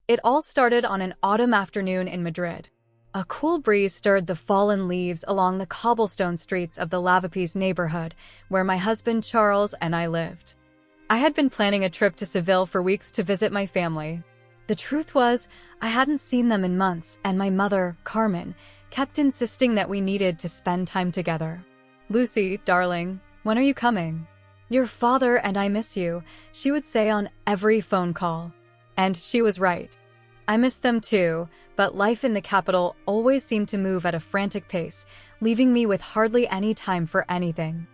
It all started on an autumn afternoon in Madrid. A cool breeze stirred the fallen leaves along the cobblestone streets of the Lavapiés neighborhood, where my husband Charles and I lived. I had been planning a trip to Seville for weeks to visit my family. The truth was, I hadn't seen them in months, and my mother, Carmen, kept insisting that we needed to spend time together. "Lucy, darling, when are you coming? Your father and I miss you," she would say on every phone call. And she was right. I missed them too, but life in the capital always seemed to move at a frantic pace, leaving me with hardly any time for anything.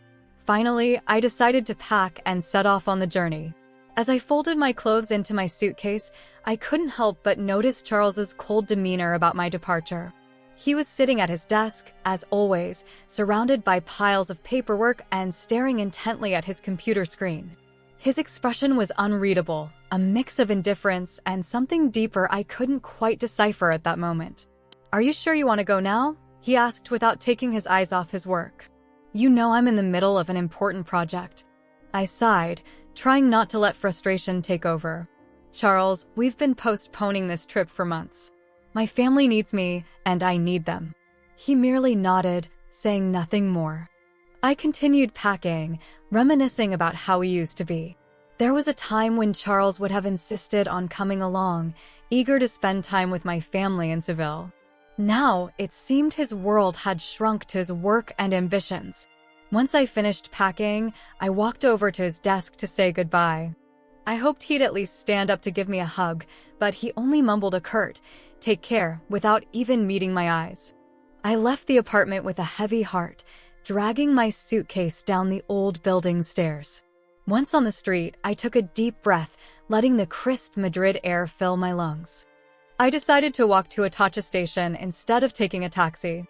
Finally, I decided to pack and set off on the journey. As I folded my clothes into my suitcase, I couldn't help but notice Charles's cold demeanor about my departure. He was sitting at his desk, as always, surrounded by piles of paperwork and staring intently at his computer screen. His expression was unreadable, a mix of indifference and something deeper I couldn't quite decipher at that moment. "Are you sure you want to go now?" he asked without taking his eyes off his work. "You know I'm in the middle of an important project." I sighed, trying not to let frustration take over. "Charles, we've been postponing this trip for months. My family needs me, and I need them." He merely nodded, saying nothing more. I continued packing, reminiscing about how we used to be. There was a time when Charles would have insisted on coming along, eager to spend time with my family in Seville. Now, it seemed his world had shrunk to his work and ambitions. Once I finished packing, I walked over to his desk to say goodbye. I hoped he'd at least stand up to give me a hug, but he only mumbled a curt, "Take care," without even meeting my eyes. I left the apartment with a heavy heart, dragging my suitcase down the old building stairs. Once on the street, I took a deep breath, letting the crisp Madrid air fill my lungs. I decided to walk to Atocha station instead of taking a taxi.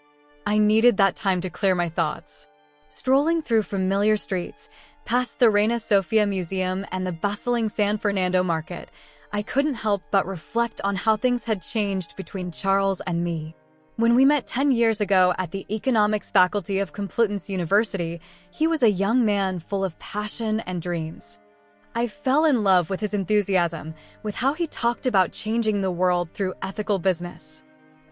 I needed that time to clear my thoughts. Strolling through familiar streets, past the Reina Sofia Museum and the bustling San Fernando Market, I couldn't help but reflect on how things had changed between Charles and me. When we met 10 years ago at the economics faculty of Complutense University, he was a young man full of passion and dreams. I fell in love with his enthusiasm, with how he talked about changing the world through ethical business.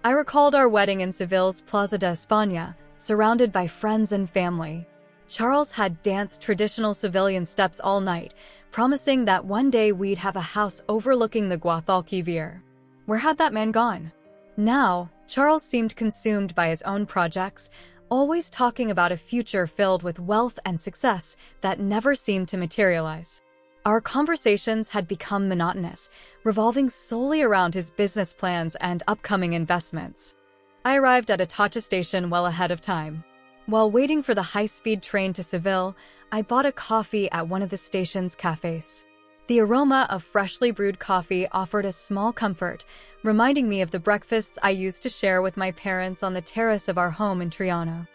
I recalled our wedding in Seville's Plaza de España, surrounded by friends and family. Charles had danced traditional Sevillian steps all night, promising that one day we'd have a house overlooking the Guadalquivir. Where had that man gone? Now, Charles seemed consumed by his own projects, always talking about a future filled with wealth and success that never seemed to materialize. Our conversations had become monotonous, revolving solely around his business plans and upcoming investments. I arrived at Atocha station well ahead of time. While waiting for the high-speed train to Seville, I bought a coffee at one of the station's cafes. The aroma of freshly brewed coffee offered a small comfort, reminding me of the breakfasts I used to share with my parents on the terrace of our home in Triana.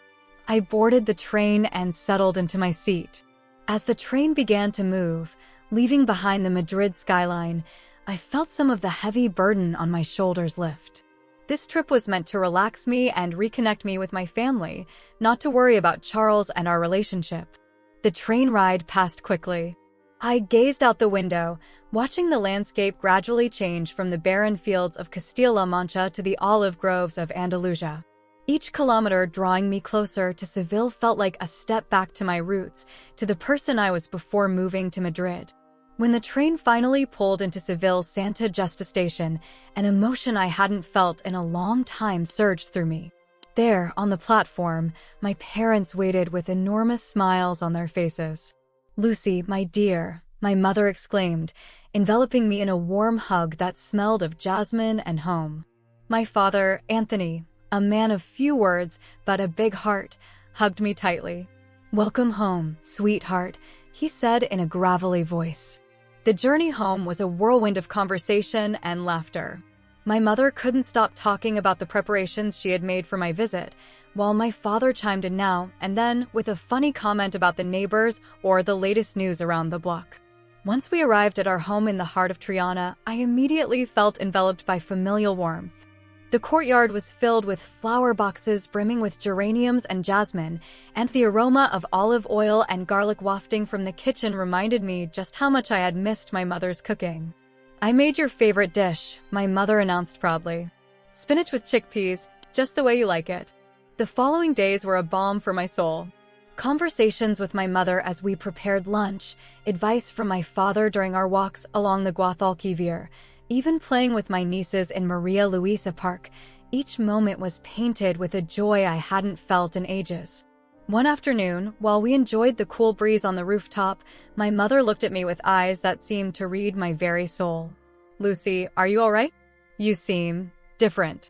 I boarded the train and settled into my seat. As the train began to move, leaving behind the Madrid skyline, I felt some of the heavy burden on my shoulders lift. This trip was meant to relax me and reconnect me with my family, not to worry about Charles and our relationship. The train ride passed quickly. I gazed out the window, watching the landscape gradually change from the barren fields of Castilla-La Mancha to the olive groves of Andalusia. Each kilometer drawing me closer to Seville felt like a step back to my roots, to the person I was before moving to Madrid. When the train finally pulled into Seville's Santa Justa station, an emotion I hadn't felt in a long time surged through me. There, on the platform, my parents waited with enormous smiles on their faces. "Lucy, my dear," my mother exclaimed, enveloping me in a warm hug that smelled of jasmine and home. My father, Anthony, a man of few words but a big heart, hugged me tightly. "Welcome home, sweetheart," he said in a gravelly voice. The journey home was a whirlwind of conversation and laughter. My mother couldn't stop talking about the preparations she had made for my visit, while my father chimed in now and then with a funny comment about the neighbors or the latest news around the block. Once we arrived at our home in the heart of Triana, I immediately felt enveloped by familial warmth. The courtyard was filled with flower boxes brimming with geraniums and jasmine, and the aroma of olive oil and garlic wafting from the kitchen reminded me just how much I had missed my mother's cooking. "I made your favorite dish," my mother announced proudly. "Spinach with chickpeas, just the way you like it." The following days were a balm for my soul. Conversations with my mother as we prepared lunch, advice from my father during our walks along the Guadalquivir, even playing with my nieces in Maria Luisa Park. Each moment was painted with a joy I hadn't felt in ages. One afternoon, while we enjoyed the cool breeze on the rooftop, my mother looked at me with eyes that seemed to read my very soul. "Lucy, are you all right? You seem different."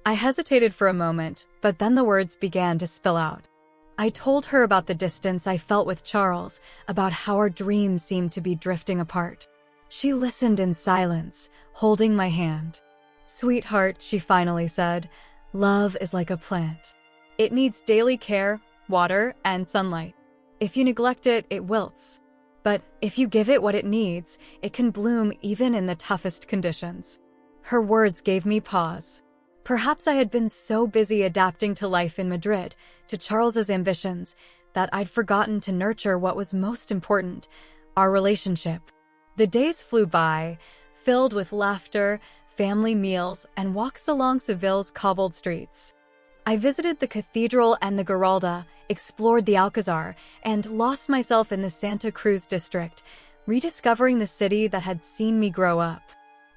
I hesitated for a moment, but then the words began to spill out. I told her about the distance I felt with Charles, about how our dreams seemed to be drifting apart. She listened in silence, holding my hand. "Sweetheart," she finally said, "love is like a plant. It needs daily care, water, and sunlight. If you neglect it, it wilts. But if you give it what it needs, it can bloom even in the toughest conditions." Her words gave me pause. Perhaps I had been so busy adapting to life in Madrid, to Charles's ambitions, that I'd forgotten to nurture what was most important, our relationship. The days flew by, filled with laughter, family meals, and walks along Seville's cobbled streets. I visited the cathedral and the Giralda, explored the Alcazar, and lost myself in the Santa Cruz district, rediscovering the city that had seen me grow up.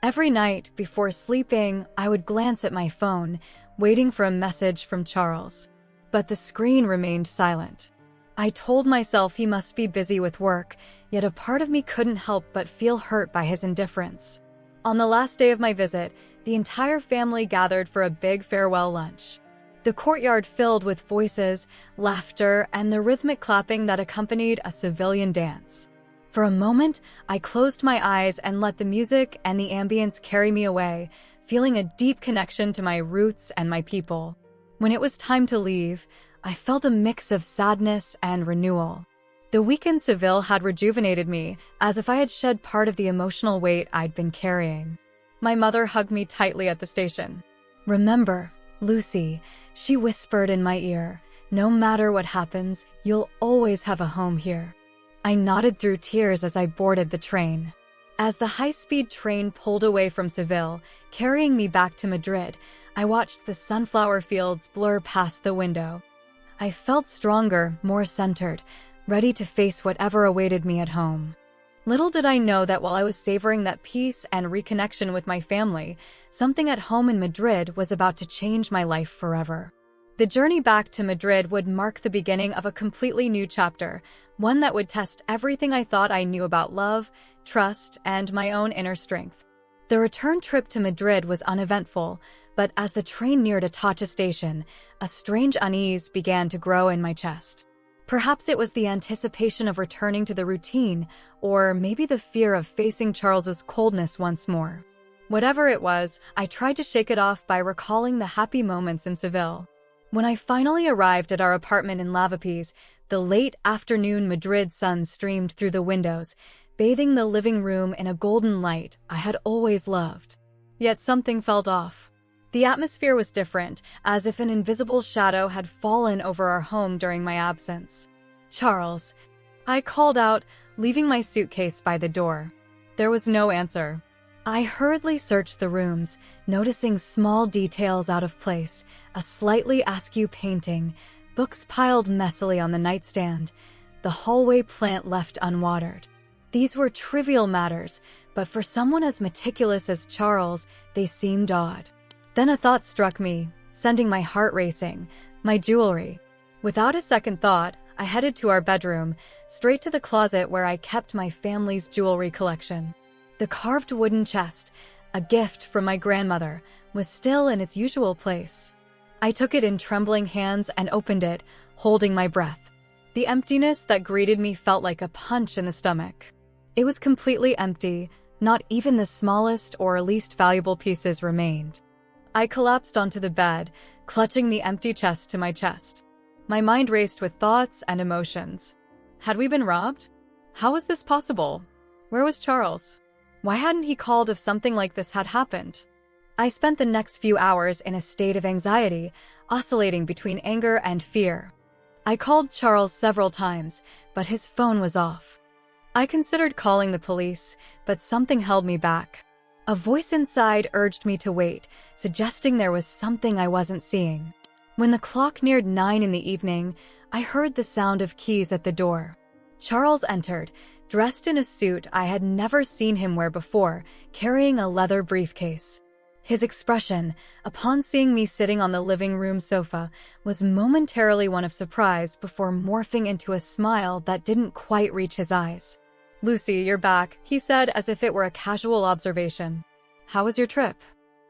Every night, before sleeping, I would glance at my phone, waiting for a message from Charles. But the screen remained silent. I told myself he must be busy with work, yet a part of me couldn't help but feel hurt by his indifference. On the last day of my visit, the entire family gathered for a big farewell lunch. The courtyard filled with voices, laughter, and the rhythmic clapping that accompanied a Sevillian dance. For a moment, I closed my eyes and let the music and the ambience carry me away, feeling a deep connection to my roots and my people. When it was time to leave, I felt a mix of sadness and renewal. The week in Seville had rejuvenated me, as if I had shed part of the emotional weight I'd been carrying. My mother hugged me tightly at the station. "Remember, Lucy," she whispered in my ear, "no matter what happens, you'll always have a home here." I nodded through tears as I boarded the train. As the high-speed train pulled away from Seville, carrying me back to Madrid, I watched the sunflower fields blur past the window. I felt stronger, more centered, ready to face whatever awaited me at home. Little did I know that while I was savoring that peace and reconnection with my family, something at home in Madrid was about to change my life forever. The journey back to Madrid would mark the beginning of a completely new chapter, one that would test everything I thought I knew about love, trust, and my own inner strength. The return trip to Madrid was uneventful, but as the train neared Atocha station, a strange unease began to grow in my chest. Perhaps it was the anticipation of returning to the routine, or maybe the fear of facing Charles's coldness once more. Whatever it was, I tried to shake it off by recalling the happy moments in Seville. When I finally arrived at our apartment in Lavapiés, the late afternoon Madrid sun streamed through the windows, bathing the living room in a golden light I had always loved. Yet something felt off. The atmosphere was different, as if an invisible shadow had fallen over our home during my absence. "Charles," I called out, leaving my suitcase by the door. There was no answer. I hurriedly searched the rooms, noticing small details out of place, a slightly askew painting, books piled messily on the nightstand, the hallway plant left unwatered. These were trivial matters, but for someone as meticulous as Charles, they seemed odd. Then a thought struck me, sending my heart racing: my jewelry. Without a second thought, I headed to our bedroom, straight to the closet where I kept my family's jewelry collection. The carved wooden chest, a gift from my grandmother, was still in its usual place. I took it in trembling hands and opened it, holding my breath. The emptiness that greeted me felt like a punch in the stomach. It was completely empty, not even the smallest or least valuable pieces remained. I collapsed onto the bed, clutching the empty chest to my chest. My mind raced with thoughts and emotions. Had we been robbed? How was this possible? Where was Charles? Why hadn't he called if something like this had happened? I spent the next few hours in a state of anxiety, oscillating between anger and fear. I called Charles several times, but his phone was off. I considered calling the police, but something held me back. A voice inside urged me to wait, suggesting there was something I wasn't seeing. When the clock neared 9 in the evening, I heard the sound of keys at the door. Charles entered, dressed in a suit I had never seen him wear before, carrying a leather briefcase. His expression, upon seeing me sitting on the living room sofa, was momentarily one of surprise before morphing into a smile that didn't quite reach his eyes. "Lucy, you're back," he said as if it were a casual observation. "How was your trip?"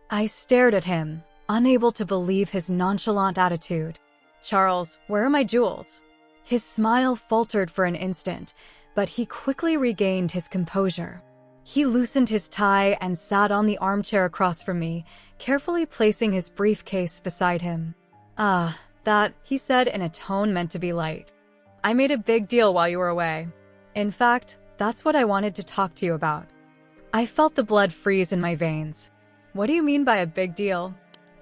I stared at him, unable to believe his nonchalant attitude. "Charles, where are my jewels?" His smile faltered for an instant, but he quickly regained his composure. He loosened his tie and sat on the armchair across from me, carefully placing his briefcase beside him. "Ah, that," he said in a tone meant to be light. "I made a big deal while you were away. In fact, that's what I wanted to talk to you about." I felt the blood freeze in my veins. "What do you mean by a big deal?"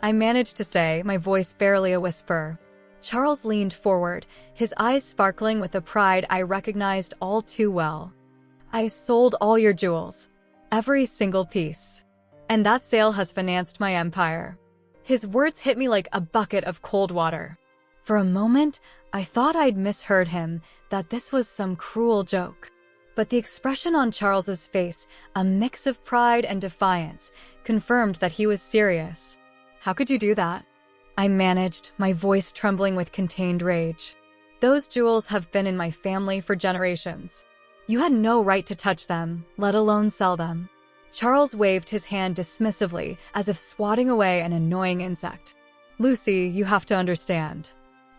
I managed to say, my voice barely a whisper. Charles leaned forward, his eyes sparkling with a pride I recognized all too well. "I sold all your jewels. Every single piece. And that sale has financed my empire." His words hit me like a bucket of cold water. For a moment, I thought I'd misheard him, that this was some cruel joke. But the expression on Charles's face, a mix of pride and defiance, confirmed that he was serious. "How could you do that?" I managed, my voice trembling with contained rage. "Those jewels have been in my family for generations. You had no right to touch them, let alone sell them." Charles waved his hand dismissively, as if swatting away an annoying insect. "Lucy, you have to understand.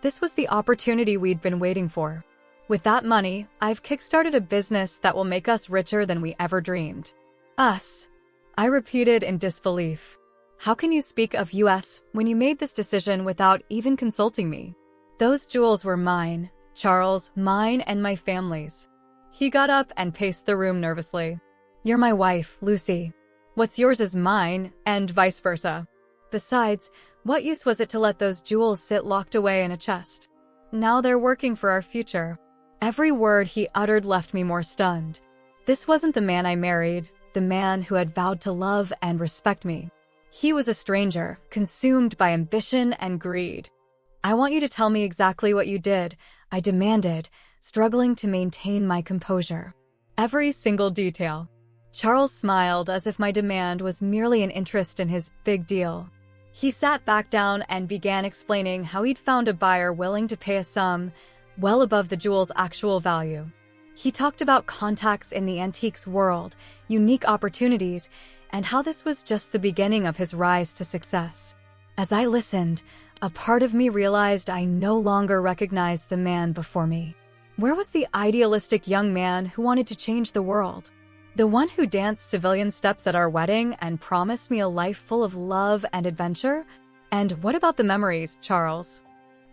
This was the opportunity we'd been waiting for. With that money, I've kickstarted a business that will make us richer than we ever dreamed." "Us?" I repeated in disbelief. "How can you speak of US when you made this decision without even consulting me?" "Those jewels were mine, Charles, mine and my family's." He got up and paced the room nervously. "You're my wife, Lucy. What's yours is mine, and vice versa. Besides, what use was it to let those jewels sit locked away in a chest? Now they're working for our future." Every word he uttered left me more stunned. This wasn't the man I married, the man who had vowed to love and respect me. He was a stranger, consumed by ambition and greed. "I want you to tell me exactly what you did," I demanded, struggling to maintain my composure. "Every single detail." Charles smiled as if my demand was merely an interest in his big deal. He sat back down and began explaining how he'd found a buyer willing to pay a sum well above the jewel's actual value. He talked about contacts in the antiques world, unique opportunities, and how this was just the beginning of his rise to success. As I listened, a part of me realized I no longer recognized the man before me. Where was the idealistic young man who wanted to change the world? The one who danced civilian steps at our wedding and promised me a life full of love and adventure? And what about the memories, Charles?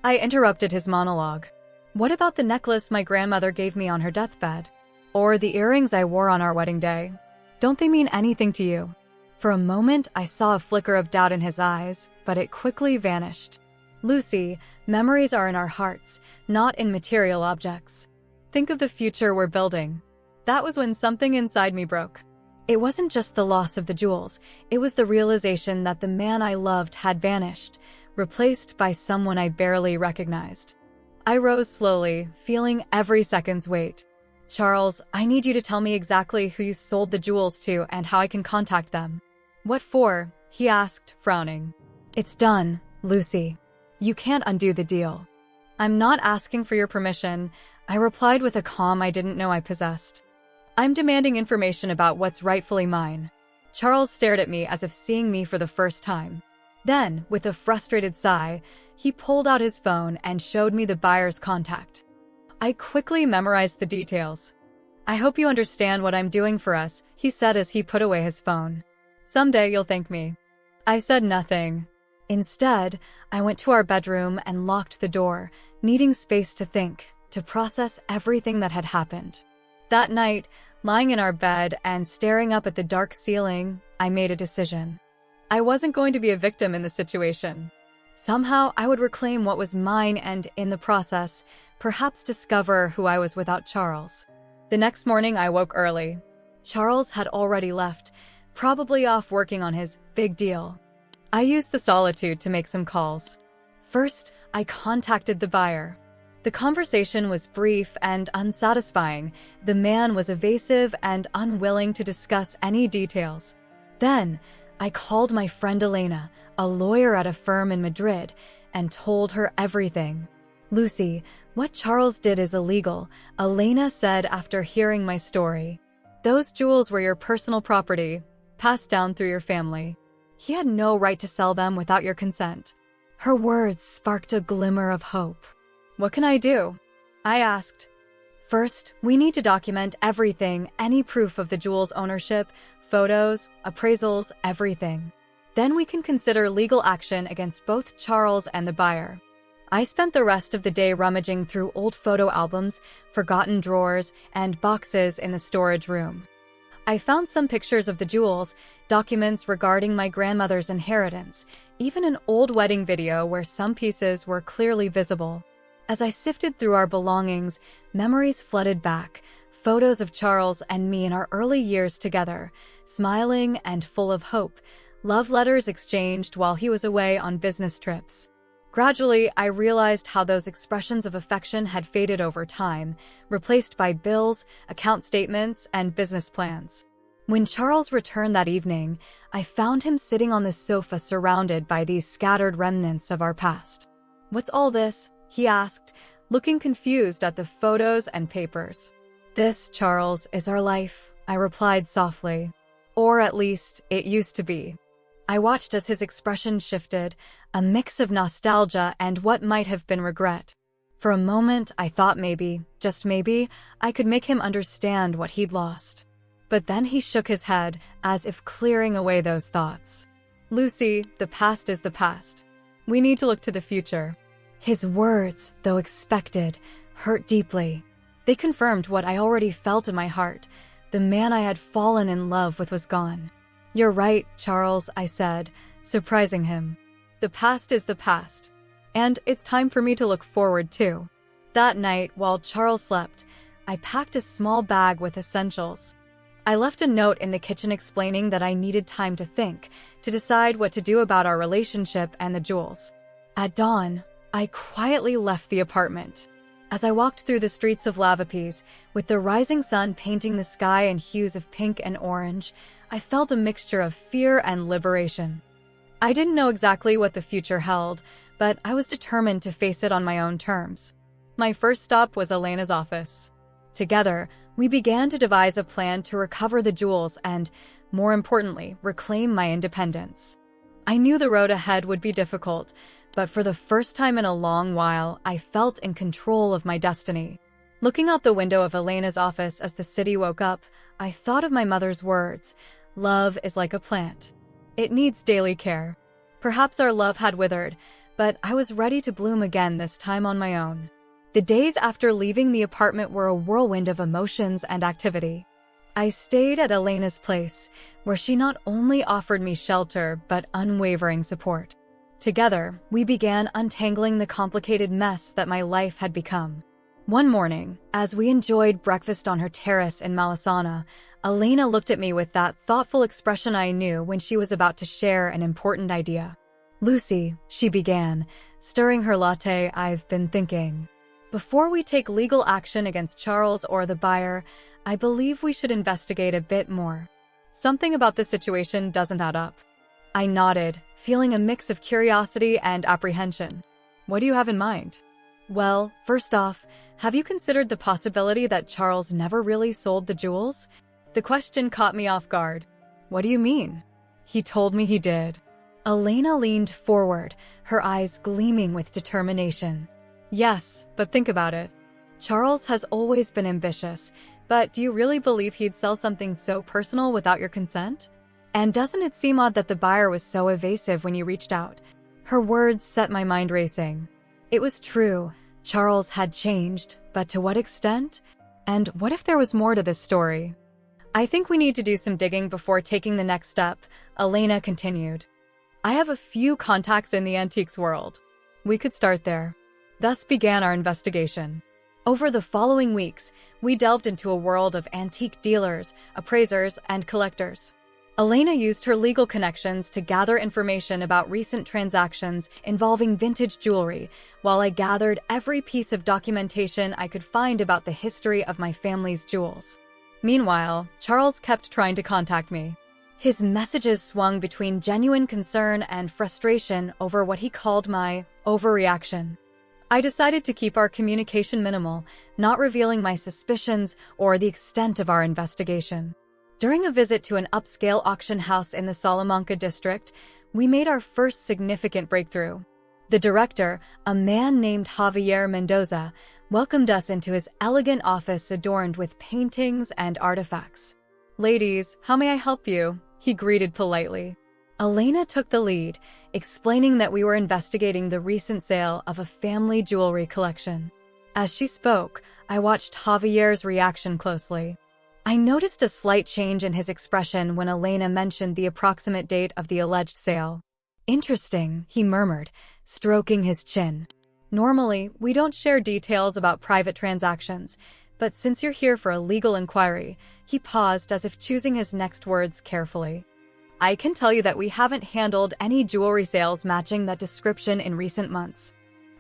I interrupted his monologue. What about the necklace my grandmother gave me on her deathbed? Or the earrings I wore on our wedding day? Don't they mean anything to you? For a moment, I saw a flicker of doubt in his eyes, but it quickly vanished. "Lucy, memories are in our hearts, not in material objects. Think of the future we're building." That was when something inside me broke. It wasn't just the loss of the jewels, it was the realization that the man I loved had vanished, replaced by someone I barely recognized. I rose slowly, feeling every second's weight. "Charles, I need you to tell me exactly who you sold the jewels to and how I can contact them." "What for?" he asked, frowning. "It's done, Lucy. You can't undo the deal." "I'm not asking for your permission," I replied with a calm I didn't know I possessed. "I'm demanding information about what's rightfully mine." Charles stared at me as if seeing me for the first time. Then, with a frustrated sigh, he pulled out his phone and showed me the buyer's contact. I quickly memorized the details. "I hope you understand what I'm doing for us," he said as he put away his phone. "Someday you'll thank me." I said nothing. Instead, I went to our bedroom and locked the door, needing space to think, to process everything that had happened. That night, lying in our bed and staring up at the dark ceiling, I made a decision. I wasn't going to be a victim in the situation. Somehow, I would reclaim what was mine and, in the process, perhaps discover who I was without Charles. The next morning, I woke early. Charles had already left, Probably off working on his big deal. I used the solitude to make some calls. First, I contacted the buyer. The conversation was brief and unsatisfying. The man was evasive and unwilling to discuss any details. Then, I called my friend Elena, a lawyer at a firm in Madrid, and told her everything. "Lucy, what Charles did is illegal," Elena said after hearing my story. "Those jewels were your personal property, passed down through your family. He had no right to sell them without your consent." Her words sparked a glimmer of hope. "What can I do?" I asked. "First, we need to document everything, any proof of the jewels' ownership, photos, appraisals, everything. Then we can consider legal action against both Charles and the buyer." I spent the rest of the day rummaging through old photo albums, forgotten drawers, and boxes in the storage room. I found some pictures of the jewels, documents regarding my grandmother's inheritance, even an old wedding video where some pieces were clearly visible. As I sifted through our belongings, memories flooded back, photos of Charles and me in our early years together, smiling and full of hope, love letters exchanged while he was away on business trips. Gradually, I realized how those expressions of affection had faded over time, replaced by bills, account statements, and business plans. When Charles returned that evening, I found him sitting on the sofa surrounded by these scattered remnants of our past. "What's all this?" he asked, looking confused at the photos and papers. "This, Charles, is our life," I replied softly. "Or at least, it used to be." I watched as his expression shifted, a mix of nostalgia and what might have been regret. For a moment, I thought maybe, just maybe, I could make him understand what he'd lost. But then he shook his head, as if clearing away those thoughts. "Lucy, the past is the past. We need to look to the future." His words, though expected, hurt deeply. They confirmed what I already felt in my heart. The man I had fallen in love with was gone. "You're right, Charles," I said, surprising him. "The past is the past. And it's time for me to look forward, too." That night, while Charles slept, I packed a small bag with essentials. I left a note in the kitchen explaining that I needed time to think, to decide what to do about our relationship and the jewels. At dawn, I quietly left the apartment. As I walked through the streets of Lavapis, with the rising sun painting the sky in hues of pink and orange, I felt a mixture of fear and liberation. I didn't know exactly what the future held, but I was determined to face it on my own terms. My first stop was Elena's office. Together, we began to devise a plan to recover the jewels and, more importantly, reclaim my independence. I knew the road ahead would be difficult, but for the first time in a long while, I felt in control of my destiny. Looking out the window of Elena's office as the city woke up, I thought of my mother's words, "Love is like a plant. It needs daily care." Perhaps our love had withered, but I was ready to bloom again, this time on my own. The days after leaving the apartment were a whirlwind of emotions and activity. I stayed at Elena's place, where she not only offered me shelter, but unwavering support. Together, we began untangling the complicated mess that my life had become. One morning, as we enjoyed breakfast on her terrace in Malesana, Elena looked at me with that thoughtful expression I knew when she was about to share an important idea. "Lucy," she began, stirring her latte, "I've been thinking. Before we take legal action against Charles or the buyer, I believe we should investigate a bit more. Something about the situation doesn't add up." I nodded, feeling a mix of curiosity and apprehension. "What do you have in mind?" "Well, first off, have you considered the possibility that Charles never really sold the jewels?" The question caught me off guard. "What do you mean?" "He told me he did." Elena leaned forward, her eyes gleaming with determination. "Yes, but think about it. Charles has always been ambitious, but do you really believe he'd sell something so personal without your consent? And doesn't it seem odd that the buyer was so evasive when you reached out?" Her words set my mind racing. It was true. Charles had changed, but to what extent? And what if there was more to this story? "I think we need to do some digging before taking the next step," Elena continued. "I have a few contacts in the antiques world. We could start there." Thus began our investigation. Over the following weeks, we delved into a world of antique dealers, appraisers, and collectors. Elena used her legal connections to gather information about recent transactions involving vintage jewelry, while I gathered every piece of documentation I could find about the history of my family's jewels. Meanwhile, Charles kept trying to contact me. His messages swung between genuine concern and frustration over what he called my overreaction. I decided to keep our communication minimal, not revealing my suspicions or the extent of our investigation. During a visit to an upscale auction house in the Salamanca district, we made our first significant breakthrough. The director, a man named Javier Mendoza, welcomed us into his elegant office adorned with paintings and artifacts. "Ladies, how may I help you?" he greeted politely. Elena took the lead, explaining that we were investigating the recent sale of a family jewelry collection. As she spoke, I watched Javier's reaction closely. I noticed a slight change in his expression when Elena mentioned the approximate date of the alleged sale. "Interesting," he murmured, stroking his chin. "Normally, we don't share details about private transactions, but since you're here for a legal inquiry," he paused as if choosing his next words carefully. "I can tell you that we haven't handled any jewelry sales matching that description in recent months."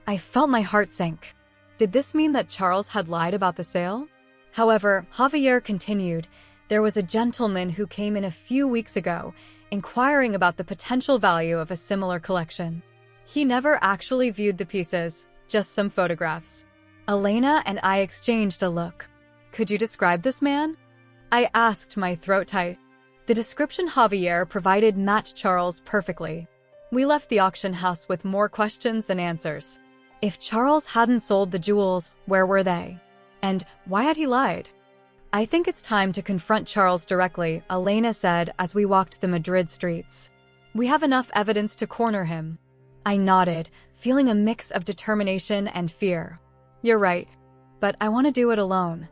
I felt my heart sink. Did this mean that Charles had lied about the sale? However, Javier continued, "There was a gentleman who came in a few weeks ago, inquiring about the potential value of a similar collection. He never actually viewed the pieces, just some photographs." Elena and I exchanged a look. "Could you describe this man?" I asked, my throat tight. The description Javier provided matched Charles perfectly. We left the auction house with more questions than answers. If Charles hadn't sold the jewels, where were they? And why had he lied? "I think it's time to confront Charles directly," Elena said as we walked the Madrid streets. "We have enough evidence to corner him." I nodded, feeling a mix of determination and fear. "You're right, but I want to do it alone.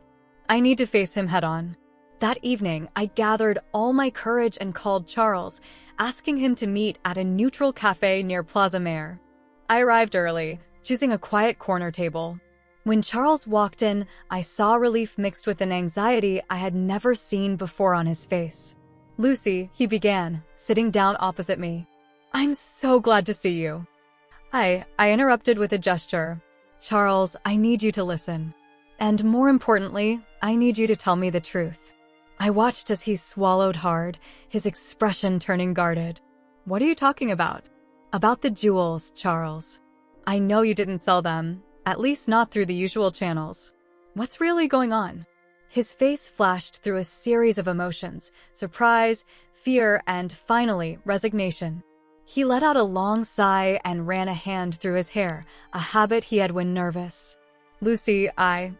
I need to face him head-on." That evening, I gathered all my courage and called Charles, asking him to meet at a neutral cafe near Plaza Mayor. I arrived early, choosing a quiet corner table. When Charles walked in, I saw relief mixed with an anxiety I had never seen before on his face. "Lucy," he began, sitting down opposite me. "I'm so glad to see you." I interrupted with a gesture. "Charles, I need you to listen. And more importantly, I need you to tell me the truth." I watched as he swallowed hard, his expression turning guarded. "What are you talking about?" "About the jewels, Charles. I know you didn't sell them. At least not through the usual channels. What's really going on?" His face flashed through a series of emotions: surprise, fear, and finally, resignation. He let out a long sigh and ran a hand through his hair, a habit he had when nervous. "Lucy, I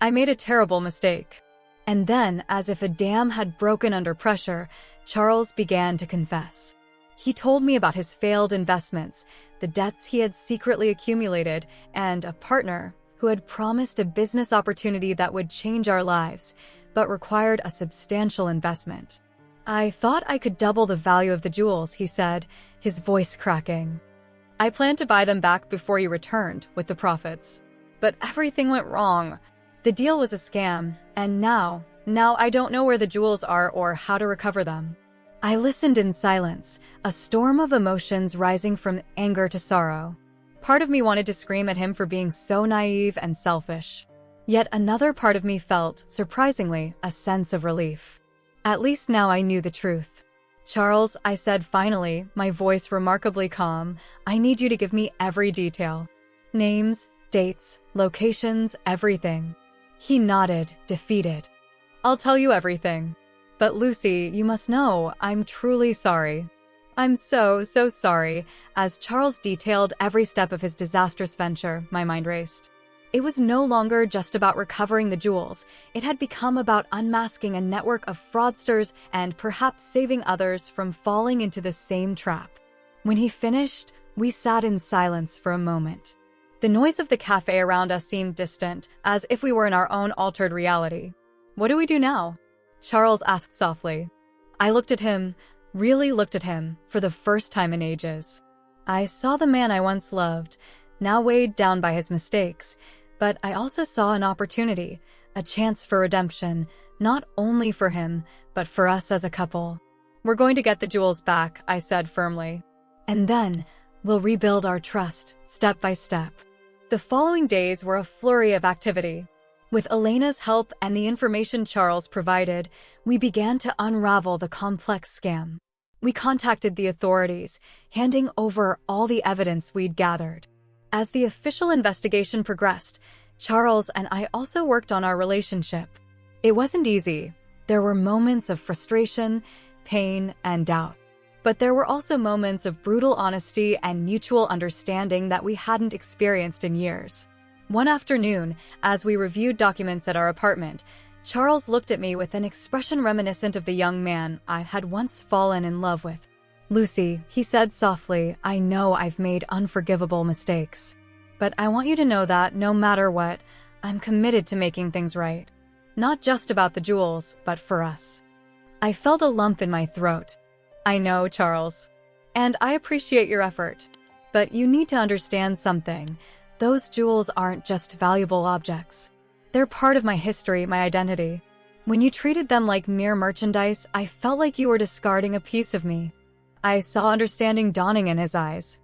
made a terrible mistake." And then, as if a dam had broken under pressure, Charles began to confess. He told me about his failed investments, the debts he had secretly accumulated, and a partner who had promised a business opportunity that would change our lives, but required a substantial investment. "I thought I could double the value of the jewels," he said, his voice cracking. "I planned to buy them back before you returned, with the profits. But everything went wrong. The deal was a scam, and now I don't know where the jewels are or how to recover them." I listened in silence, a storm of emotions rising from anger to sorrow. Part of me wanted to scream at him for being so naive and selfish. Yet another part of me felt, surprisingly, a sense of relief. At least now I knew the truth. "Charles," I said finally, my voice remarkably calm, "I need you to give me every detail. Names, dates, locations, everything." He nodded, defeated. "I'll tell you everything. But Lucy, you must know, I'm truly sorry." "I'm so sorry." As Charles detailed every step of his disastrous venture, my mind raced. It was no longer just about recovering the jewels. It had become about unmasking a network of fraudsters and perhaps saving others from falling into the same trap. When he finished, we sat in silence for a moment. The noise of the cafe around us seemed distant, as if we were in our own altered reality. "What do we do now?" Charles asked softly. I looked at him, really looked at him, for the first time in ages. I saw the man I once loved, now weighed down by his mistakes, but I also saw an opportunity, a chance for redemption, not only for him, but for us as a couple. We're going to get the jewels back, I said firmly. And then we'll rebuild our trust, step by step. The following days were a flurry of activity. With Elena's help and the information Charles provided, we began to unravel the complex scam. We contacted the authorities, handing over all the evidence we'd gathered. As the official investigation progressed, Charles and I also worked on our relationship. It wasn't easy. There were moments of frustration, pain, and doubt. But there were also moments of brutal honesty and mutual understanding that we hadn't experienced in years. One afternoon, as we reviewed documents at our apartment, Charles looked at me with an expression reminiscent of the young man I had once fallen in love with. "Lucy," he said softly, "I know I've made unforgivable mistakes. But I want you to know that, no matter what, I'm committed to making things right. Not just about the jewels, but for us." I felt a lump in my throat. "I know, Charles. And I appreciate your effort. But you need to understand something. Those jewels aren't just valuable objects. They're part of my history, my identity. When you treated them like mere merchandise, I felt like you were discarding a piece of me." I saw understanding dawning in his eyes.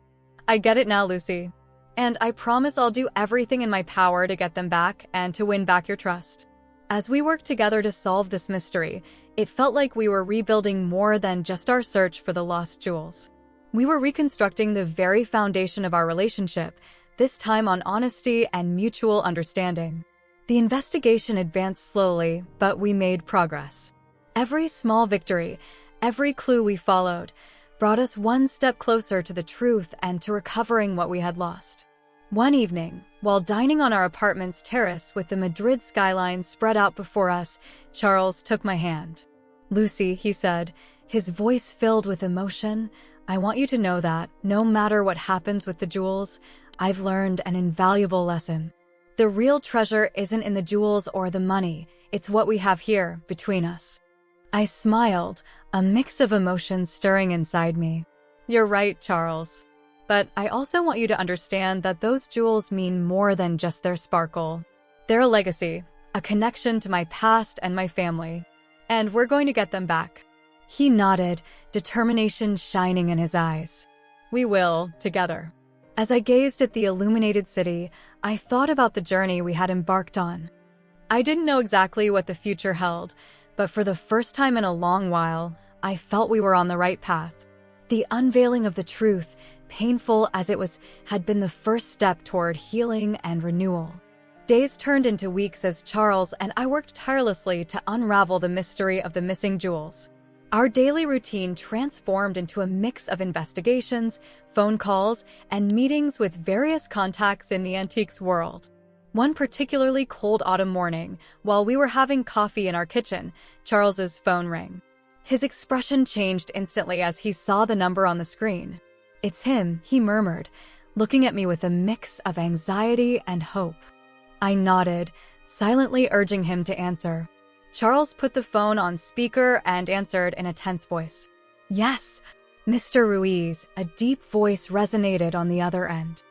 "I get it now, Lucy. And I promise I'll do everything in my power to get them back and to win back your trust." As we worked together to solve this mystery, it felt like we were rebuilding more than just our search for the lost jewels. We were reconstructing the very foundation of our relationship, this time on honesty and mutual understanding. The investigation advanced slowly, but we made progress. Every small victory, every clue we followed, brought us one step closer to the truth and to recovering what we had lost. One evening, while dining on our apartment's terrace with the Madrid skyline spread out before us, Charles took my hand. "Lucy," he said, his voice filled with emotion, "I want you to know that, no matter what happens with the jewels, I've learned an invaluable lesson. The real treasure isn't in the jewels or the money, it's what we have here, between us." I smiled, a mix of emotions stirring inside me. "You're right, Charles. But I also want you to understand that those jewels mean more than just their sparkle. They're a legacy, a connection to my past and my family. And we're going to get them back." He nodded, determination shining in his eyes. "We will, together." As I gazed at the illuminated city, I thought about the journey we had embarked on. I didn't know exactly what the future held, but for the first time in a long while, I felt we were on the right path. The unveiling of the truth, painful as it had been the first step toward healing and renewal. Days turned into weeks as Charles and I worked tirelessly to unravel the mystery of the missing jewels. Our daily routine transformed into a mix of investigations, phone calls, and meetings with various contacts in the antiques world. One particularly cold autumn morning, while we were having coffee in our kitchen, Charles's phone rang. His expression changed instantly as he saw the number on the screen. "It's him," he murmured, looking at me with a mix of anxiety and hope. I nodded, silently urging him to answer. Charles put the phone on speaker and answered in a tense voice. "Yes, Mr. Ruiz," a deep voice resonated on the other end.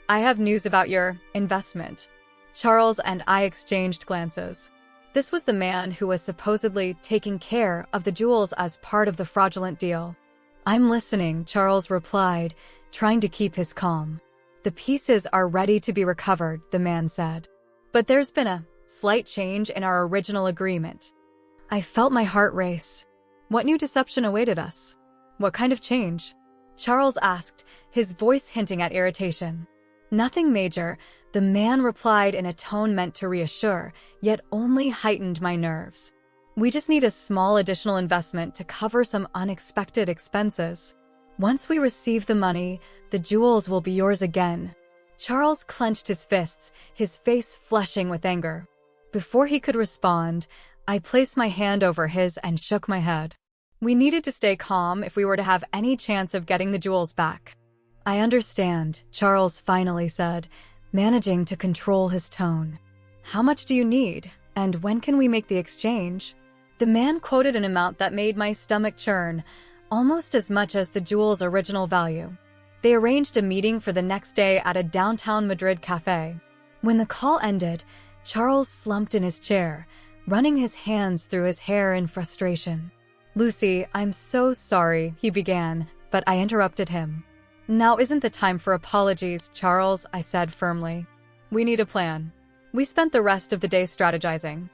"I have news about your investment." Charles and I exchanged glances. This was the man who was supposedly taking care of the jewels as part of the fraudulent deal. "I'm listening," Charles replied, trying to keep his calm. "The pieces are ready to be recovered," the man said. "But there's been a slight change in our original agreement." I felt my heart race. What new deception awaited us? What kind of change? Charles asked, his voice hinting at irritation. "Nothing major," the man replied in a tone meant to reassure, yet only heightened my nerves. "We just need a small additional investment to cover some unexpected expenses. Once we receive the money, the jewels will be yours again." Charles clenched his fists, his face flushing with anger. Before he could respond, I placed my hand over his and shook my head. We needed to stay calm if we were to have any chance of getting the jewels back. "I understand," Charles finally said, managing to control his tone. "How much do you need, and when can we make the exchange?" The man quoted an amount that made my stomach churn, almost as much as the jewel's original value. They arranged a meeting for the next day at a downtown Madrid cafe. When the call ended, Charles slumped in his chair, running his hands through his hair in frustration. Lucy, I'm so sorry, he began, but I interrupted him. Now isn't the time for apologies, Charles, I said firmly. We need a plan. We spent the rest of the day strategizing.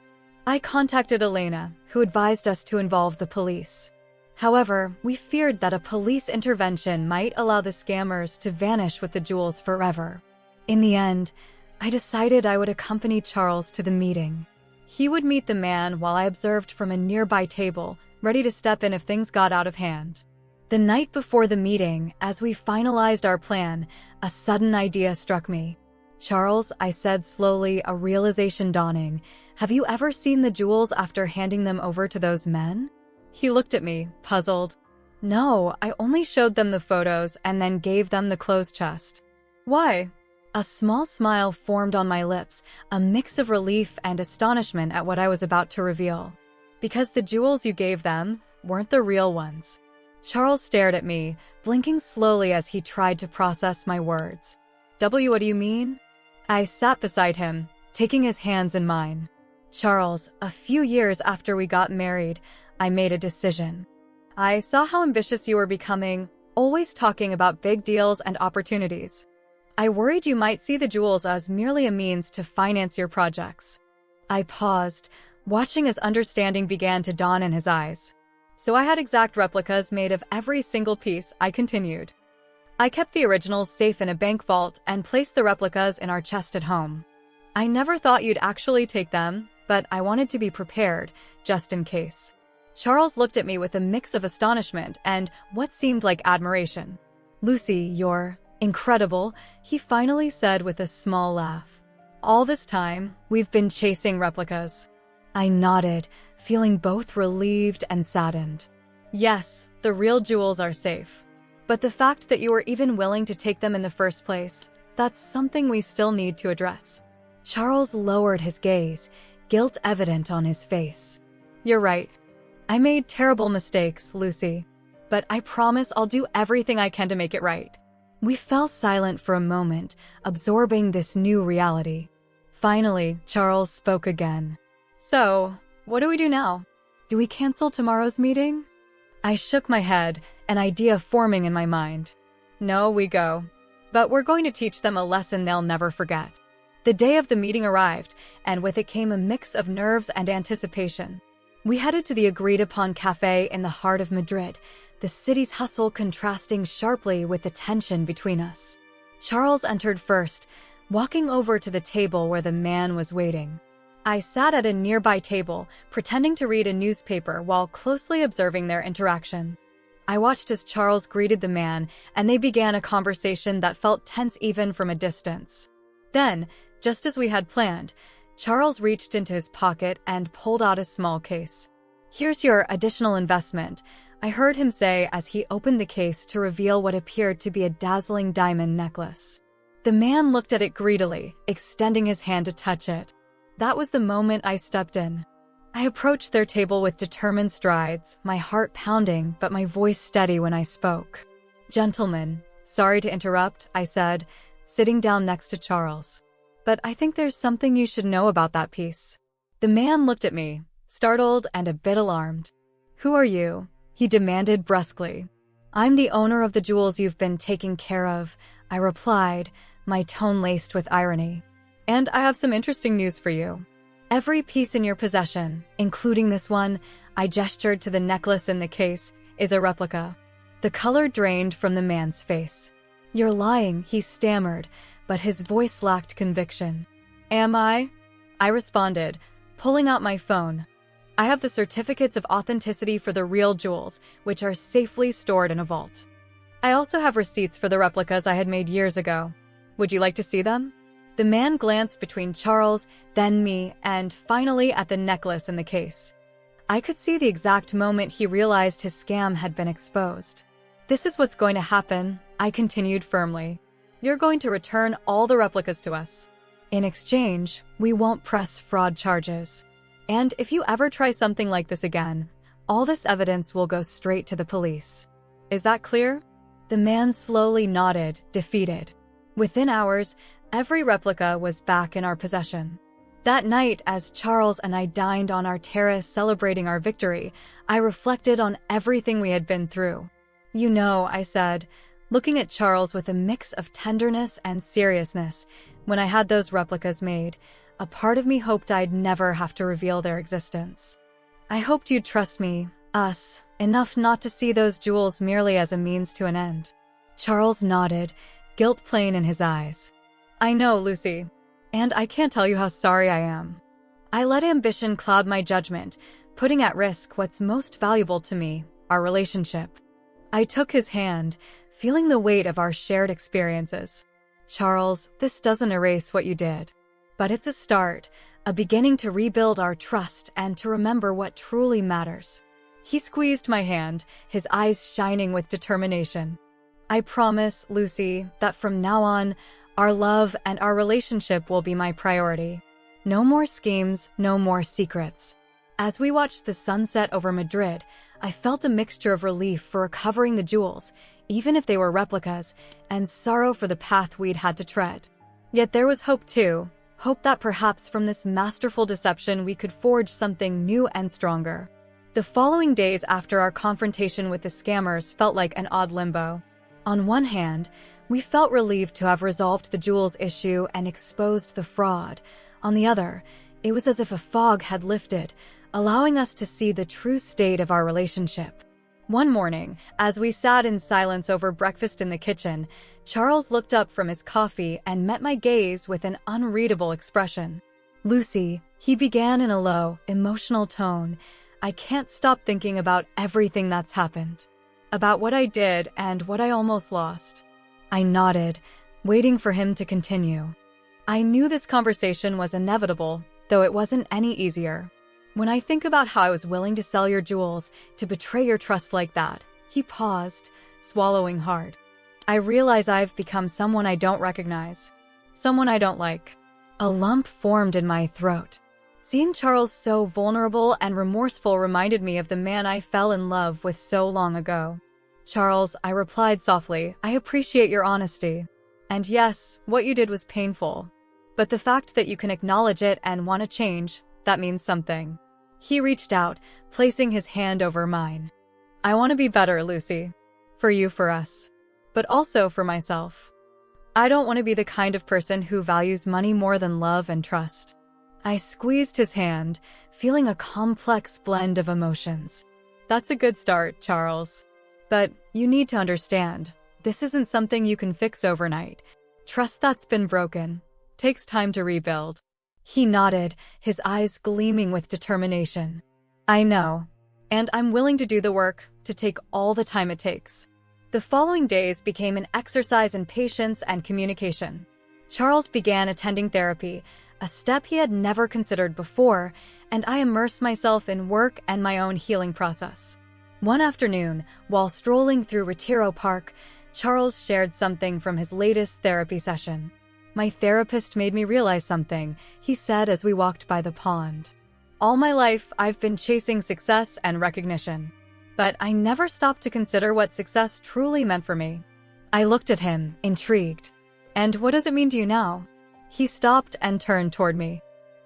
I contacted Elena, who advised us to involve the police. However, we feared that a police intervention might allow the scammers to vanish with the jewels forever. In the end, I decided I would accompany Charles to the meeting. He would meet the man while I observed from a nearby table, ready to step in if things got out of hand. The night before the meeting, as we finalized our plan, a sudden idea struck me. Charles, I said slowly, a realization dawning, have you ever seen the jewels after handing them over to those men? He looked at me, puzzled. No, I only showed them the photos and then gave them the closed chest. Why? A small smile formed on my lips, a mix of relief and astonishment at what I was about to reveal. Because the jewels you gave them weren't the real ones. Charles stared at me, blinking slowly as he tried to process my words. What do you mean? I sat beside him, taking his hands in mine. Charles, a few years after we got married, I made a decision. I saw how ambitious you were becoming, always talking about big deals and opportunities. I worried you might see the jewels as merely a means to finance your projects. I paused, watching as understanding began to dawn in his eyes. So I had exact replicas made of every single piece, I continued. I kept the originals safe in a bank vault and placed the replicas in our chest at home. I never thought you'd actually take them, but I wanted to be prepared, just in case. Charles looked at me with a mix of astonishment and what seemed like admiration. Lucy, you're incredible, he finally said with a small laugh. All this time, we've been chasing replicas. I nodded, feeling both relieved and saddened. Yes, the real jewels are safe. But the fact that you were even willing to take them in the first place, that's something we still need to address. Charles lowered his gaze, guilt evident on his face. You're right. I made terrible mistakes, Lucy. But I promise I'll do everything I can to make it right. We fell silent for a moment, absorbing this new reality. Finally, Charles spoke again. So, what do we do now? Do we cancel tomorrow's meeting? I shook my head, an idea forming in my mind. No, we go. But we're going to teach them a lesson they'll never forget. The day of the meeting arrived, and with it came a mix of nerves and anticipation. We headed to the agreed-upon cafe in the heart of Madrid, the city's hustle contrasting sharply with the tension between us. Charles entered first, walking over to the table where the man was waiting. I sat at a nearby table, pretending to read a newspaper while closely observing their interaction. I watched as Charles greeted the man, and they began a conversation that felt tense even from a distance. Then, just as we had planned, Charles reached into his pocket and pulled out a small case. Here's your additional investment, I heard him say as he opened the case to reveal what appeared to be a dazzling diamond necklace. The man looked at it greedily, extending his hand to touch it. That was the moment I stepped in. I approached their table with determined strides, my heart pounding but my voice steady when I spoke. Gentlemen, sorry to interrupt, I said, sitting down next to Charles. But I think there's something you should know about that piece. The man looked at me, startled and a bit alarmed. Who are you? He demanded brusquely. I'm the owner of the jewels you've been taking care of, I replied, my tone laced with irony. And I have some interesting news for you. Every piece in your possession, including this one, I gestured to the necklace in the case, is a replica. The color drained from the man's face. You're lying, he stammered, but his voice lacked conviction. Am I? I responded, pulling out my phone. I have the certificates of authenticity for the real jewels, which are safely stored in a vault. I also have receipts for the replicas I had made years ago. Would you like to see them? The man glanced between Charles, then me, and finally at the necklace in the case. I could see the exact moment he realized his scam had been exposed. This is what's going to happen, I continued firmly. You're going to return all the replicas to us. In exchange, we won't press fraud charges. And if you ever try something like this again, all this evidence will go straight to the police. Is that clear? The man slowly nodded, defeated. Within hours, every replica was back in our possession. That night, as Charles and I dined on our terrace celebrating our victory, I reflected on everything we had been through. "You know," I said, looking at Charles with a mix of tenderness and seriousness, "when I had those replicas made, a part of me hoped I'd never have to reveal their existence. I hoped you'd trust me, us, enough not to see those jewels merely as a means to an end." Charles nodded, guilt plain in his eyes. "I know, Lucy. And I can't tell you how sorry I am. I let ambition cloud my judgment, putting at risk what's most valuable to me, our relationship." I took his hand, feeling the weight of our shared experiences. "Charles, this doesn't erase what you did. But it's a start, a beginning to rebuild our trust and to remember what truly matters." He squeezed my hand, his eyes shining with determination. "I promise, Lucy, that from now on, our love and our relationship will be my priority. No more schemes, no more secrets." As we watched the sunset over Madrid, I felt a mixture of relief for recovering the jewels, even if they were replicas, and sorrow for the path we'd had to tread. Yet there was hope too, hope that perhaps from this masterful deception we could forge something new and stronger. The following days after our confrontation with the scammers felt like an odd limbo. On one hand, we felt relieved to have resolved the jewels issue and exposed the fraud. On the other, it was as if a fog had lifted, allowing us to see the true state of our relationship. One morning, as we sat in silence over breakfast in the kitchen, Charles looked up from his coffee and met my gaze with an unreadable expression. "Lucy," he began in a low, emotional tone, "I can't stop thinking about everything that's happened. About what I did and what I almost lost." I nodded, waiting for him to continue. I knew this conversation was inevitable, though it wasn't any easier. "When I think about how I was willing to sell your jewels, to betray your trust like that," he paused, swallowing hard. "I realize I've become someone I don't recognize, someone I don't like." A lump formed in my throat. Seeing Charles so vulnerable and remorseful reminded me of the man I fell in love with so long ago. "Charles," I replied softly, "I appreciate your honesty. And yes, what you did was painful. But the fact that you can acknowledge it and want to change, that means something." He reached out, placing his hand over mine. "I want to be better, Lucy. For you, for us. But also for myself. I don't want to be the kind of person who values money more than love and trust." I squeezed his hand, feeling a complex blend of emotions. "That's a good start, Charles. But you need to understand, this isn't something you can fix overnight. Trust that's been broken takes time to rebuild." He nodded, his eyes gleaming with determination. "I know. And I'm willing to do the work, to take all the time it takes." The following days became an exercise in patience and communication. Charles began attending therapy, a step he had never considered before, and I immersed myself in work and my own healing process. One afternoon, while strolling through Retiro Park, Charles shared something from his latest therapy session. "My therapist made me realize something," he said as we walked by the pond. "All my life, I've been chasing success and recognition. But I never stopped to consider what success truly meant for me." I looked at him, intrigued. "And what does it mean to you now?" He stopped and turned toward me.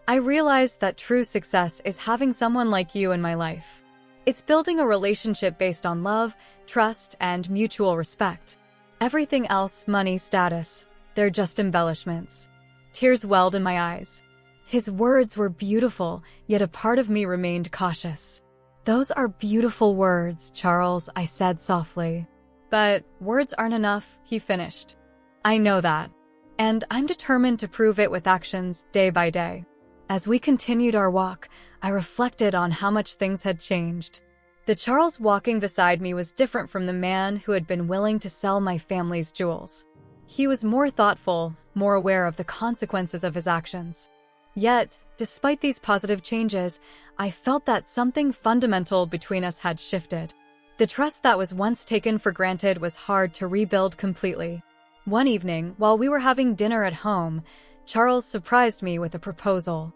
"I realized that true success is having someone like you in my life. It's building a relationship based on love, trust, and mutual respect. Everything else, money, status, they're just embellishments." Tears welled in my eyes. His words were beautiful, yet a part of me remained cautious. "Those are beautiful words, Charles," I said softly. "But words aren't enough," he finished. "I know that. And I'm determined to prove it with actions, day by day." As we continued our walk, I reflected on how much things had changed. The Charles walking beside me was different from the man who had been willing to sell my family's jewels. He was more thoughtful, more aware of the consequences of his actions. Yet, despite these positive changes, I felt that something fundamental between us had shifted. The trust that was once taken for granted was hard to rebuild completely. One evening, while we were having dinner at home, Charles surprised me with a proposal.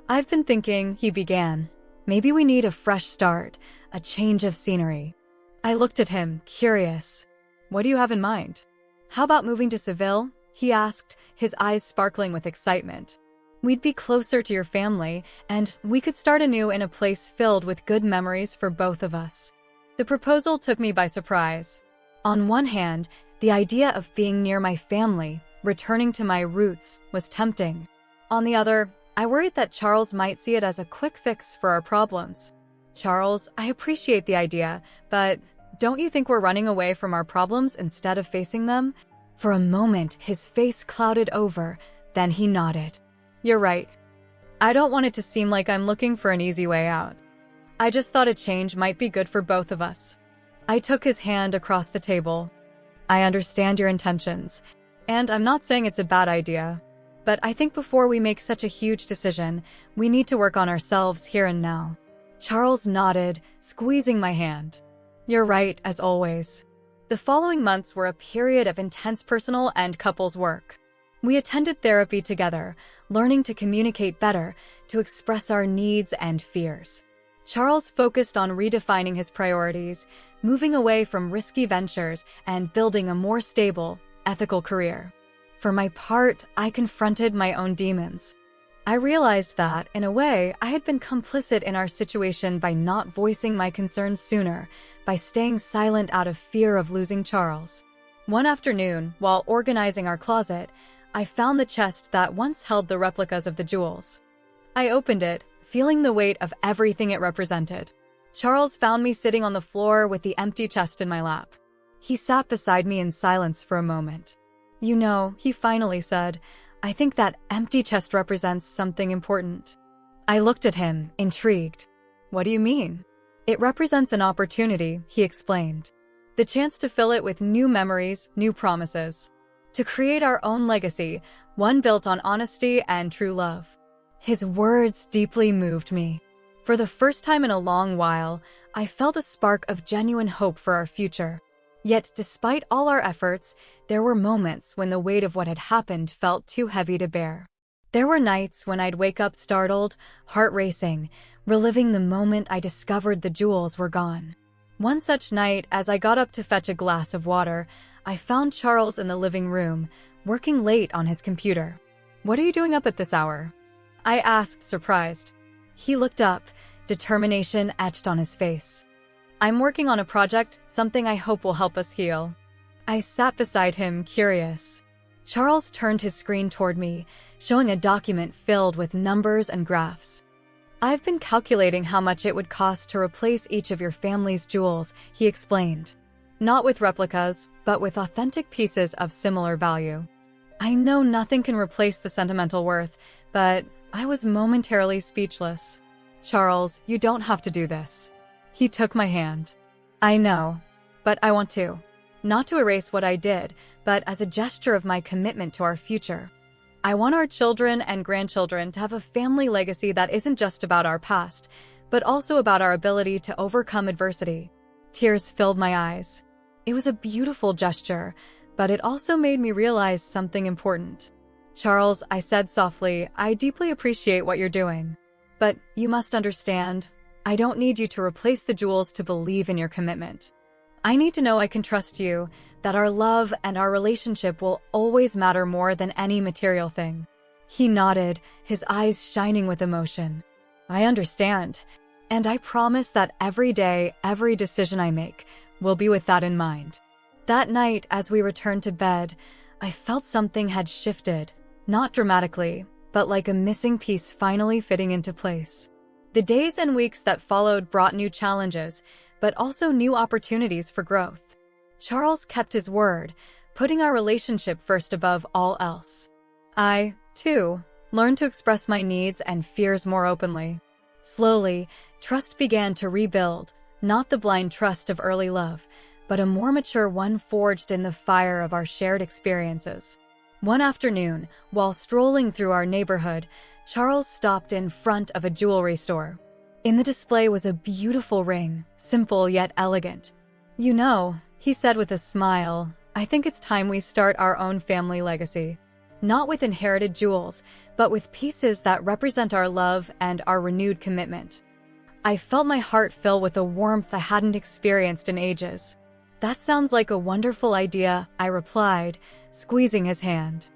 "I've been thinking," he began, "maybe we need a fresh start, a change of scenery." I looked at him, curious. "What do you have in mind?" "How about moving to Seville?" he asked, his eyes sparkling with excitement. We'd be closer to your family, and we could start anew in a place filled with good memories for both of us. The proposal took me by surprise. On one hand, the idea of being near my family, returning to my roots, was tempting. On the other, I worried that Charles might see it as a quick fix for our problems. Charles, I appreciate the idea, but don't you think we're running away from our problems instead of facing them? For a moment, his face clouded over, then he nodded. You're right. I don't want it to seem like I'm looking for an easy way out. I just thought a change might be good for both of us. I took his hand across the table. I understand your intentions, and I'm not saying it's a bad idea. But I think before we make such a huge decision, we need to work on ourselves here and now. Charles nodded, squeezing my hand. You're right, as always. The following months were a period of intense personal and couples work. We attended therapy together, learning to communicate better, to express our needs and fears. Charles focused on redefining his priorities, moving away from risky ventures and building a more stable, ethical career. For my part, I confronted my own demons. I realized that, in a way, I had been complicit in our situation by not voicing my concerns sooner, by staying silent out of fear of losing Charles. One afternoon, while organizing our closet, I found the chest that once held the replicas of the jewels. I opened it, feeling the weight of everything it represented. Charles found me sitting on the floor with the empty chest in my lap. He sat beside me in silence for a moment. You know, he finally said, I think that empty chest represents something important. I looked at him, intrigued. What do you mean? It represents an opportunity, he explained. The chance to fill it with new memories, new promises. To create our own legacy, one built on honesty and true love. His words deeply moved me. For the first time in a long while, I felt a spark of genuine hope for our future. Yet, despite all our efforts, there were moments when the weight of what had happened felt too heavy to bear. There were nights when I'd wake up startled, heart racing, reliving the moment I discovered the jewels were gone. One such night, as I got up to fetch a glass of water, I found Charles in the living room, working late on his computer. What are you doing up at this hour? I asked, surprised. He looked up, determination etched on his face. I'm working on a project, something I hope will help us heal. I sat beside him, curious. Charles turned his screen toward me, showing a document filled with numbers and graphs. I've been calculating how much it would cost to replace each of your family's jewels, he explained. Not with replicas, but with authentic pieces of similar value. I know nothing can replace the sentimental worth, but I was momentarily speechless. Charles, you don't have to do this. He took my hand. I know, but I want to. Not to erase what I did, but as a gesture of my commitment to our future. I want our children and grandchildren to have a family legacy that isn't just about our past, but also about our ability to overcome adversity. Tears filled my eyes. It was a beautiful gesture, but it also made me realize something important. Charles, I said softly, I deeply appreciate what you're doing. But you must understand, I don't need you to replace the jewels to believe in your commitment. I need to know I can trust you, that our love and our relationship will always matter more than any material thing. He nodded, his eyes shining with emotion. I understand, and I promise that every day, every decision I make, will be with that in mind. That night, as we returned to bed, I felt something had shifted, not dramatically, but like a missing piece finally fitting into place. The days and weeks that followed brought new challenges, but also new opportunities for growth. Charles kept his word, putting our relationship first above all else. I, too, learned to express my needs and fears more openly. Slowly, trust began to rebuild, not the blind trust of early love, but a more mature one forged in the fire of our shared experiences. One afternoon, while strolling through our neighborhood, Charles stopped in front of a jewelry store. In the display was a beautiful ring, simple yet elegant. You know, he said with a smile, I think it's time we start our own family legacy. Not with inherited jewels, but with pieces that represent our love and our renewed commitment. I felt my heart fill with a warmth I hadn't experienced in ages. That sounds like a wonderful idea, I replied, squeezing his hand.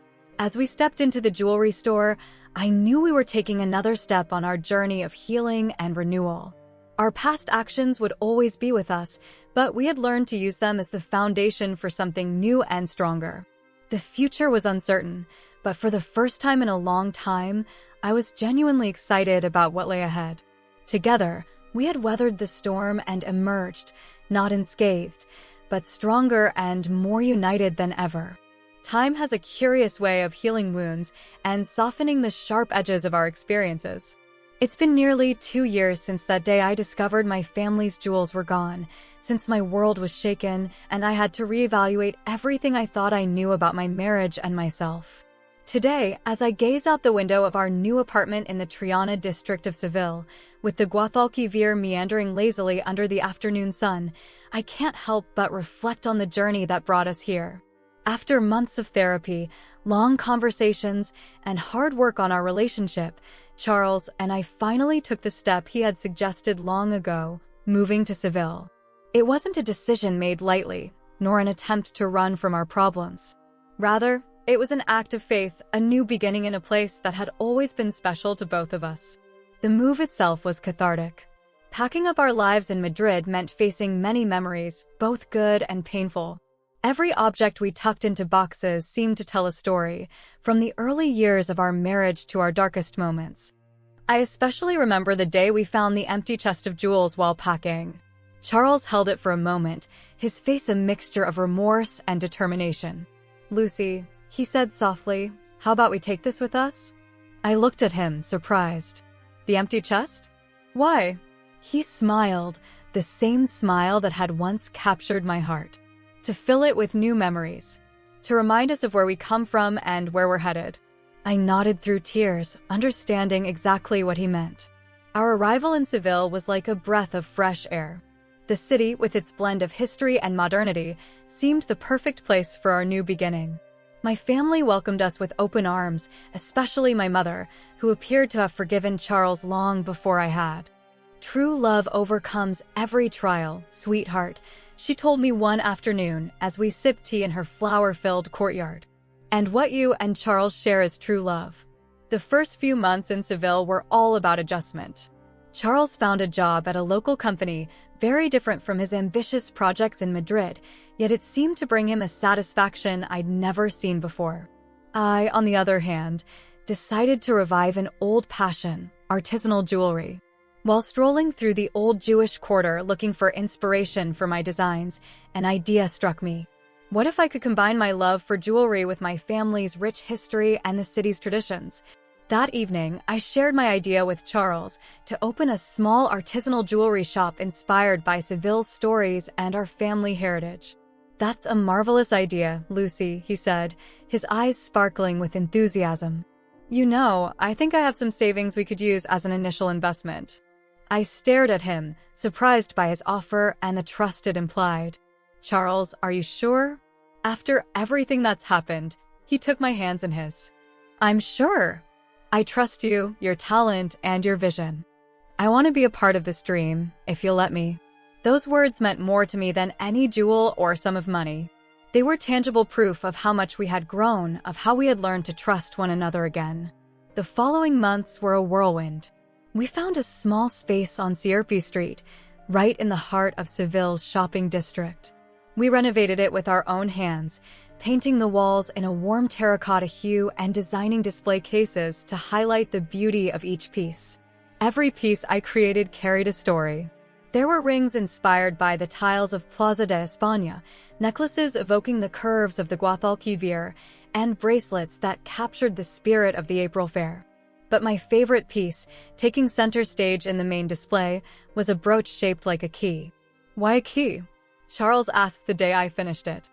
As we stepped into the jewelry store, I knew we were taking another step on our journey of healing and renewal. Our past actions would always be with us, but we had learned to use them as the foundation for something new and stronger. The future was uncertain, but for the first time in a long time, I was genuinely excited about what lay ahead. Together, we had weathered the storm and emerged, not unscathed, but stronger and more united than ever. Time has a curious way of healing wounds and softening the sharp edges of our experiences. It's been nearly 2 years since that day I discovered my family's jewels were gone, since my world was shaken and I had to reevaluate everything I thought I knew about my marriage and myself. Today, as I gaze out the window of our new apartment in the Triana district of Seville, with the Guadalquivir meandering lazily under the afternoon sun, I can't help but reflect on the journey that brought us here. After months of therapy, long conversations, and hard work on our relationship, Charles and I finally took the step he had suggested long ago, moving to Seville. It wasn't a decision made lightly, nor an attempt to run from our problems. Rather, it was an act of faith, a new beginning in a place that had always been special to both of us. The move itself was cathartic. Packing up our lives in Madrid meant facing many memories, both good and painful. Every object we tucked into boxes seemed to tell a story, from the early years of our marriage to our darkest moments. I especially remember the day we found the empty chest of jewels while packing. Charles held it for a moment, his face a mixture of remorse and determination. "Lucy," he said softly, "how about we take this with us?" I looked at him, surprised. "The empty chest? Why?" He smiled, the same smile that had once captured my heart. "To fill it with new memories. To remind us of where we come from and where we're headed." I nodded through tears, understanding exactly what he meant. Our arrival in Seville was like a breath of fresh air. The city, with its blend of history and modernity, seemed the perfect place for our new beginning. My family welcomed us with open arms, especially my mother, who appeared to have forgiven Charles long before I had. "True love overcomes every trial, sweetheart," she told me one afternoon as we sipped tea in her flower-filled courtyard. "And what you and Charles share is true love." The first few months in Seville were all about adjustment. Charles found a job at a local company, very different from his ambitious projects in Madrid, yet it seemed to bring him a satisfaction I'd never seen before. I, on the other hand, decided to revive an old passion, artisanal jewelry. While strolling through the old Jewish quarter looking for inspiration for my designs, an idea struck me. What if I could combine my love for jewelry with my family's rich history and the city's traditions? That evening, I shared my idea with Charles to open a small artisanal jewelry shop inspired by Seville's stories and our family heritage. "That's a marvelous idea, Lucy," he said, his eyes sparkling with enthusiasm. "You know, I think I have some savings we could use as an initial investment." I stared at him, surprised by his offer and the trust it implied. "Charles, are you sure?" After everything that's happened, he took my hands in his. "I'm sure. I trust you, your talent, and your vision. I want to be a part of this dream, if you'll let me." Those words meant more to me than any jewel or sum of money. They were tangible proof of how much we had grown, of how we had learned to trust one another again. The following months were a whirlwind. We found a small space on Sierpe Street, right in the heart of Seville's shopping district. We renovated it with our own hands, painting the walls in a warm terracotta hue and designing display cases to highlight the beauty of each piece. Every piece I created carried a story. There were rings inspired by the tiles of Plaza de España, necklaces evoking the curves of the Guadalquivir, and bracelets that captured the spirit of the April Fair. But my favorite piece, taking center stage in the main display, was a brooch shaped like a key. "Why a key?" Charles asked the day I finished it.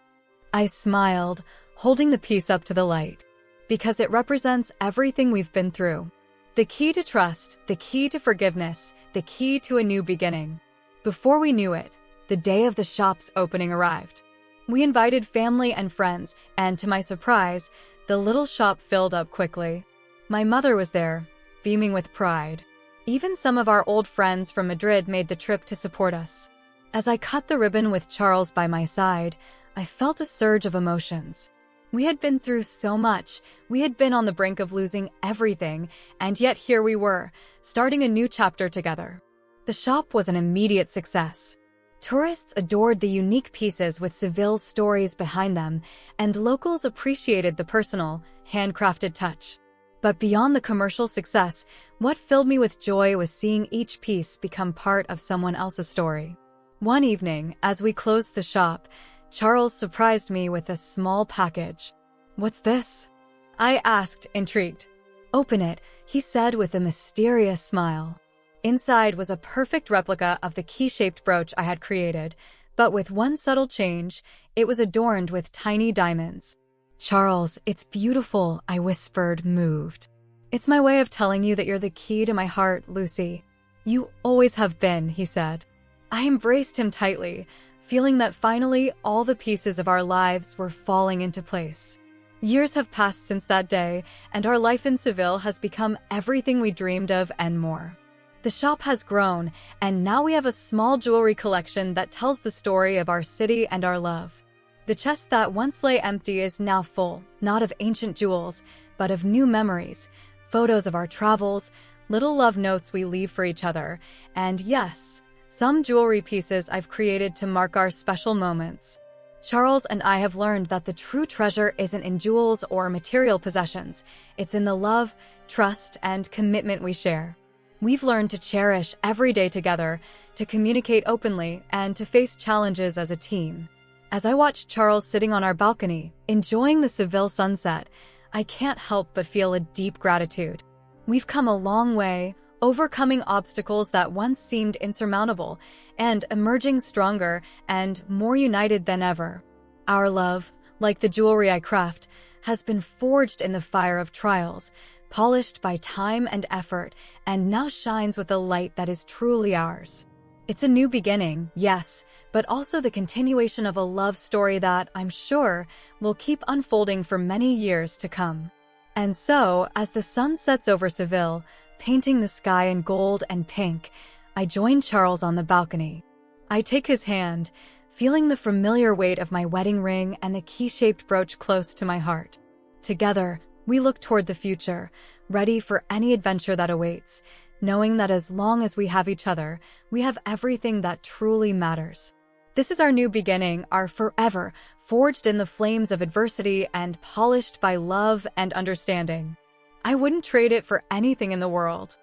I smiled, holding the piece up to the light. "Because it represents everything we've been through. The key to trust, the key to forgiveness, the key to a new beginning." Before we knew it, the day of the shop's opening arrived. We invited family and friends, and to my surprise, the little shop filled up quickly. My mother was there, beaming with pride. Even some of our old friends from Madrid made the trip to support us. As I cut the ribbon with Charles by my side, I felt a surge of emotions. We had been through so much. We had been on the brink of losing everything, and yet here we were, starting a new chapter together. The shop was an immediate success. Tourists adored the unique pieces with Seville's stories behind them, and locals appreciated the personal, handcrafted touch. But beyond the commercial success, what filled me with joy was seeing each piece become part of someone else's story. One evening, as we closed the shop, Charles surprised me with a small package. "What's this?" I asked, intrigued. "Open it," he said with a mysterious smile. Inside was a perfect replica of the key-shaped brooch I had created, but with one subtle change, it was adorned with tiny diamonds. "Charles, it's beautiful," I whispered, moved. "It's my way of telling you that you're the key to my heart, Lucy." "You always have been," he said. I embraced him tightly, feeling that finally all the pieces of our lives were falling into place. Years have passed since that day, and our life in Seville has become everything we dreamed of and more. The shop has grown, and now we have a small jewelry collection that tells the story of our city and our love. The chest that once lay empty is now full, not of ancient jewels, but of new memories, photos of our travels, little love notes we leave for each other, and yes, some jewelry pieces I've created to mark our special moments. Charles and I have learned that the true treasure isn't in jewels or material possessions. It's in the love, trust, and commitment we share. We've learned to cherish every day together, to communicate openly, and to face challenges as a team. As I watch Charles sitting on our balcony, enjoying the Seville sunset, I can't help but feel a deep gratitude. We've come a long way, overcoming obstacles that once seemed insurmountable, and emerging stronger and more united than ever. Our love, like the jewelry I craft, has been forged in the fire of trials, polished by time and effort, and now shines with a light that is truly ours. It's a new beginning, yes, but also the continuation of a love story that, I'm sure, will keep unfolding for many years to come. And so, as the sun sets over Seville, painting the sky in gold and pink, I join Charles on the balcony. I take his hand, feeling the familiar weight of my wedding ring and the key-shaped brooch close to my heart. Together, we look toward the future, ready for any adventure that awaits, knowing that as long as we have each other, we have everything that truly matters. This is our new beginning, our forever, forged in the flames of adversity and polished by love and understanding. I wouldn't trade it for anything in the world.